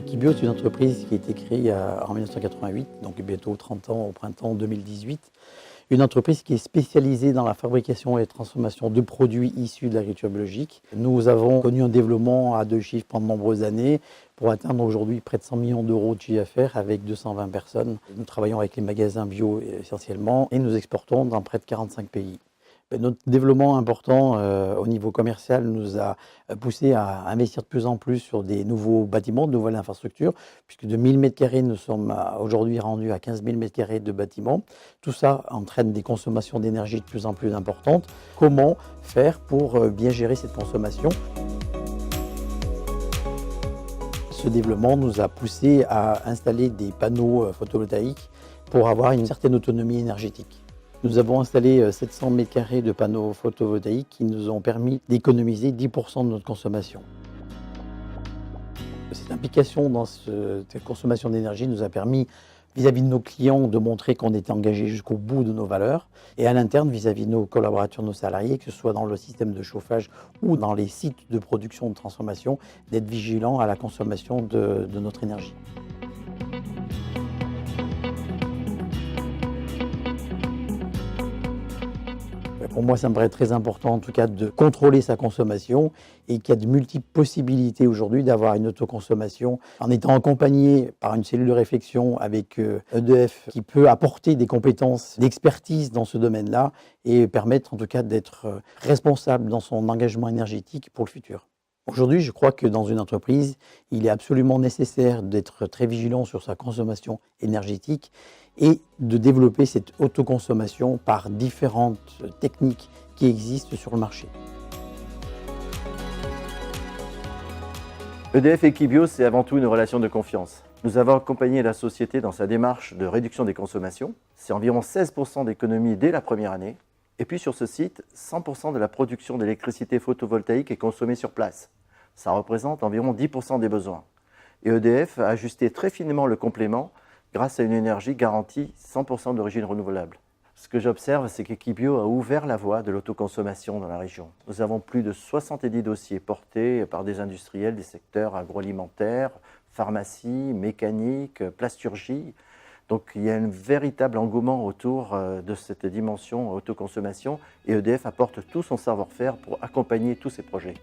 Equibio, c'est une entreprise qui a été créée en 1988, donc bientôt 30 ans au printemps 2018. Une entreprise qui est spécialisée dans la fabrication et la transformation de produits issus de l'agriculture biologique. Nous avons connu un développement à deux chiffres pendant de nombreuses années pour atteindre aujourd'hui près de 100 millions d'euros de chiffre d'affaires avec 220 personnes. Nous travaillons avec les magasins bio essentiellement et nous exportons dans près de 45 pays. Notre développement important au niveau commercial nous a poussé à investir de plus en plus sur des nouveaux bâtiments, de nouvelles infrastructures, puisque de 1000 m², nous sommes aujourd'hui rendus à 15 000 m² de bâtiments. Tout ça entraîne des consommations d'énergie de plus en plus importantes. Comment faire pour bien gérer cette consommation ? Ce développement nous a poussé à installer des panneaux photovoltaïques pour avoir une certaine autonomie énergétique. Nous avons installé 700 m² de panneaux photovoltaïques qui nous ont permis d'économiser 10% de notre consommation. Cette implication dans cette consommation d'énergie nous a permis, vis-à-vis de nos clients, de montrer qu'on était engagé jusqu'au bout de nos valeurs, et à l'interne, vis-à-vis de nos collaborateurs, nos salariés, que ce soit dans le système de chauffage ou dans les sites de production, de transformation, d'être vigilants à la consommation de notre énergie. Pour moi, ça me paraît très important, en tout cas, de contrôler sa consommation et qu'il y a de multiples possibilités aujourd'hui d'avoir une autoconsommation en étant accompagné par une cellule de réflexion avec EDF qui peut apporter des compétences d'expertise dans ce domaine-là et permettre, en tout cas, d'être responsable dans son engagement énergétique pour le futur. Aujourd'hui, je crois que dans une entreprise, il est absolument nécessaire d'être très vigilant sur sa consommation énergétique et de développer cette autoconsommation par différentes techniques qui existent sur le marché. EDF Equibio, c'est avant tout une relation de confiance. Nous avons accompagné la société dans sa démarche de réduction des consommations. C'est environ 16% d'économie dès la première année. Et puis sur ce site, 100% de la production d'électricité photovoltaïque est consommée sur place. Ça représente environ 10% des besoins. Et EDF a ajusté très finement le complément grâce à une énergie garantie 100% d'origine renouvelable. Ce que j'observe, c'est qu'Equibio a ouvert la voie de l'autoconsommation dans la région. Nous avons plus de 70 dossiers portés par des industriels des secteurs agroalimentaires, pharmacie, mécanique, plasturgie. Donc il y a un véritable engouement autour de cette dimension autoconsommation et EDF apporte tout son savoir-faire pour accompagner tous ces projets.